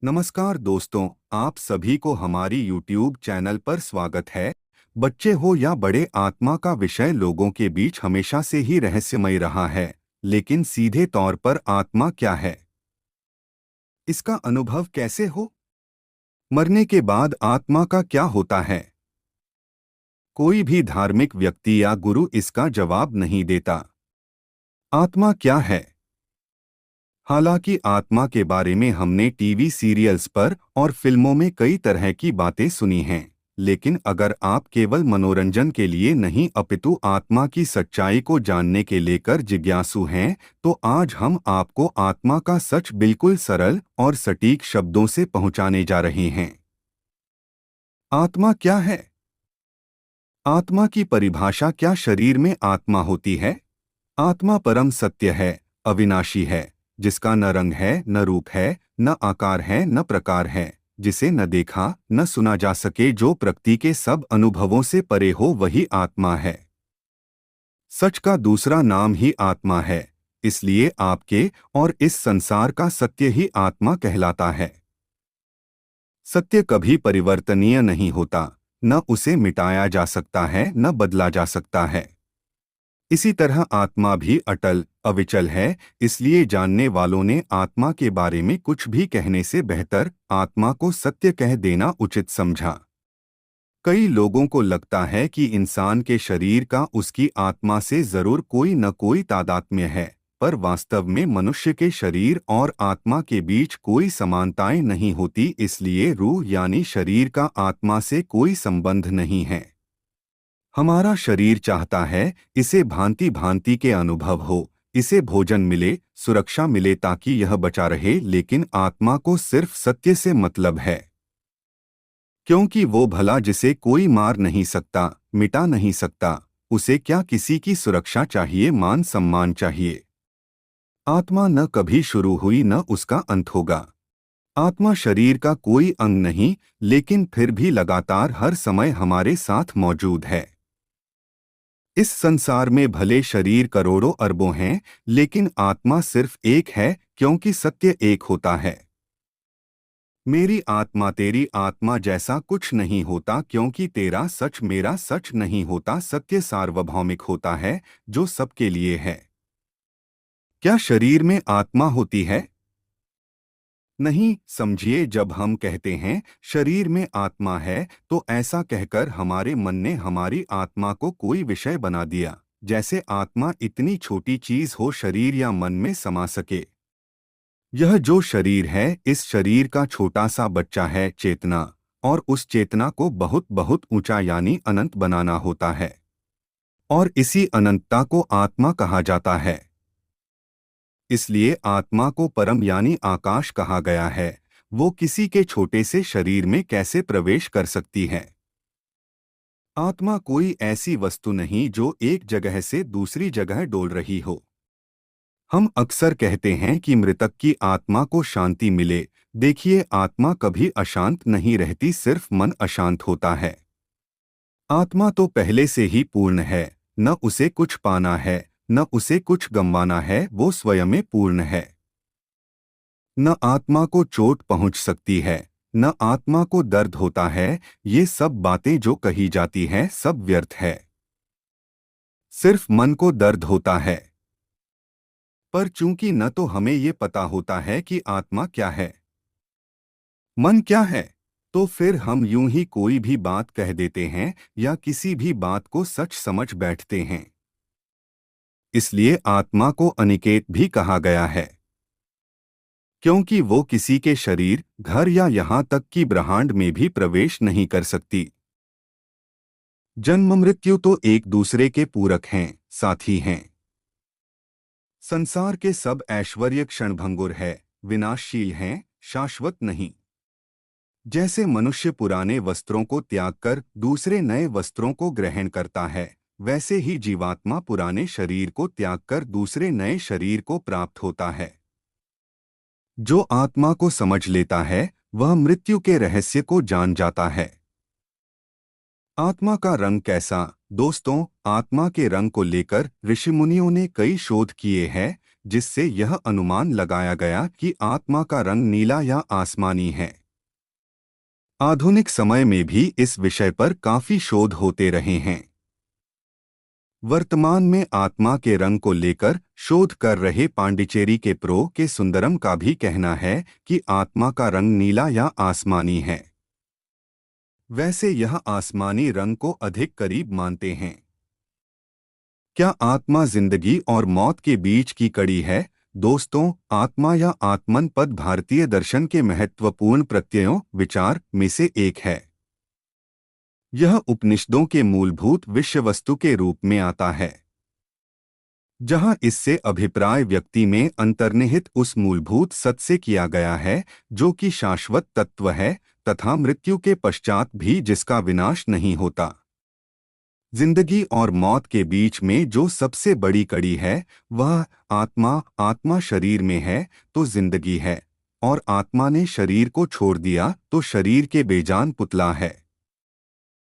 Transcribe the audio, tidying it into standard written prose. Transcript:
नमस्कार दोस्तों, आप सभी को हमारी YouTube चैनल पर स्वागत है। बच्चे हो या बड़े, आत्मा का विषय लोगों के बीच हमेशा से ही रहस्यमय रहा है। लेकिन सीधे तौर पर आत्मा क्या है, इसका अनुभव कैसे हो, मरने के बाद आत्मा का क्या होता है, कोई भी धार्मिक व्यक्ति या गुरु इसका जवाब नहीं देता। आत्मा क्या है? हालांकि आत्मा के बारे में हमने टीवी सीरियल्स पर और फिल्मों में कई तरह की बातें सुनी हैं, लेकिन अगर आप केवल मनोरंजन के लिए नहीं अपितु आत्मा की सच्चाई को जानने के लेकर जिज्ञासु हैं, तो आज हम आपको आत्मा का सच बिल्कुल सरल और सटीक शब्दों से पहुंचाने जा रहे हैं। आत्मा क्या है? आत्मा की परिभाषा क्या शरीर में आत्मा होती है? आत्मा परम सत्य है, अविनाशी है, जिसका न रंग है, न रूप है, न आकार है, न प्रकार है, जिसे न देखा न सुना जा सके, जो प्रकृति के सब अनुभवों से परे हो, वही आत्मा है। सच का दूसरा नाम ही आत्मा है, इसलिए आपके और इस संसार का सत्य ही आत्मा कहलाता है। सत्य कभी परिवर्तनीय नहीं होता, न उसे मिटाया जा सकता है, न बदला जा सकता है। इसी तरह आत्मा भी अटल, अविचल है, इसलिए जानने वालों ने आत्मा के बारे में कुछ भी कहने से बेहतर आत्मा को सत्य कह देना उचित समझा। कई लोगों को लगता है कि इंसान के शरीर का उसकी आत्मा से जरूर कोई न कोई तादात्म्य है, पर वास्तव में मनुष्य के शरीर और आत्मा के बीच कोई समानताएं नहीं होती, इसलिए रूह यानी शरीर का आत्मा से कोई संबंध नहीं है। हमारा शरीर चाहता है इसे भांति भांति के अनुभव हो, इसे भोजन मिले, सुरक्षा मिले ताकि यह बचा रहे, लेकिन आत्मा को सिर्फ सत्य से मतलब है, क्योंकि वो भला जिसे कोई मार नहीं सकता, मिटा नहीं सकता, उसे क्या किसी की सुरक्षा चाहिए, मान सम्मान चाहिए। आत्मा न कभी शुरू हुई न उसका अंत होगा। आत्मा शरीर का कोई अंग नहीं, लेकिन फिर भी लगातार हर समय हमारे साथ मौजूद है। इस संसार में भले शरीर करोड़ों अरबों हैं, लेकिन आत्मा सिर्फ एक है, क्योंकि सत्य एक होता है। मेरी आत्मा तेरी आत्मा जैसा कुछ नहीं होता, क्योंकि तेरा सच मेरा सच नहीं होता। सत्य सार्वभौमिक होता है, जो सबके लिए है। क्या शरीर में आत्मा होती है? नहीं, समझिए, जब हम कहते हैं शरीर में आत्मा है, तो ऐसा कहकर हमारे मन ने हमारी आत्मा को कोई विषय बना दिया, जैसे आत्मा इतनी छोटी चीज हो शरीर या मन में समा सके। यह जो शरीर है, इस शरीर का छोटा सा बच्चा है चेतना, और उस चेतना को बहुत बहुत ऊंचा यानी अनंत बनाना होता है, और इसी अनंतता को आत्मा कहा जाता है। इसलिए आत्मा को परम यानी आकाश कहा गया है। वो किसी के छोटे से शरीर में कैसे प्रवेश कर सकती है? आत्मा कोई ऐसी वस्तु नहीं जो एक जगह से दूसरी जगह डोल रही हो। हम अक्सर कहते हैं कि मृतक की आत्मा को शांति मिले। देखिए, आत्मा कभी अशांत नहीं रहती, सिर्फ मन अशांत होता है। आत्मा तो पहले से ही पूर्ण है, न उसे कुछ पाना है, न उसे कुछ गंवाना है, वो स्वयं में पूर्ण है। न आत्मा को चोट पहुंच सकती है, न आत्मा को दर्द होता है। ये सब बातें जो कही जाती हैं, सब व्यर्थ है। सिर्फ मन को दर्द होता है। पर चूंकि न तो हमें ये पता होता है कि आत्मा क्या है, मन क्या है, तो फिर हम यूं ही कोई भी बात कह देते हैं या किसी भी बात को सच समझ बैठते हैं। इसलिए आत्मा को अनिकेत भी कहा गया है, क्योंकि वो किसी के शरीर, घर या यहाँ तक कि ब्रह्मांड में भी प्रवेश नहीं कर सकती। जन्म मृत्यु तो एक दूसरे के पूरक हैं, साथी हैं। संसार के सब ऐश्वर्य क्षणभंगुर है, विनाशशील हैं, शाश्वत नहीं। जैसे मनुष्य पुराने वस्त्रों को त्याग कर दूसरे नए वस्त्रों को ग्रहण करता है, वैसे ही जीवात्मा पुराने शरीर को त्याग कर दूसरे नए शरीर को प्राप्त होता है। जो आत्मा को समझ लेता है, वह मृत्यु के रहस्य को जान जाता है। आत्मा का रंग कैसा? दोस्तों, आत्मा के रंग को लेकर ऋषिमुनियों ने कई शोध किए हैं, जिससे यह अनुमान लगाया गया कि आत्मा का रंग नीला या आसमानी है। आधुनिक समय में भी इस विषय पर काफी शोध होते रहे हैं। वर्तमान में आत्मा के रंग को लेकर शोध कर रहे पांडिचेरी के के सुंदरम का भी कहना है कि आत्मा का रंग नीला या आसमानी है। वैसे यह आसमानी रंग को अधिक करीब मानते हैं। क्या आत्मा जिंदगी और मौत के बीच की कड़ी है? दोस्तों, आत्मा या आत्मन पद भारतीय दर्शन के महत्वपूर्ण प्रत्ययों विचार में से एक है। यह उपनिषदों के मूलभूत विषय वस्तु के रूप में आता है, जहां इससे अभिप्राय व्यक्ति में अंतर्निहित उस मूलभूत सत्य से किया गया है जो कि शाश्वत तत्व है तथा मृत्यु के पश्चात भी जिसका विनाश नहीं होता। जिंदगी और मौत के बीच में जो सबसे बड़ी कड़ी है वह आत्मा शरीर में है तो जिंदगी है, और आत्मा ने शरीर को छोड़ दिया तो शरीर के बेजान पुतला है।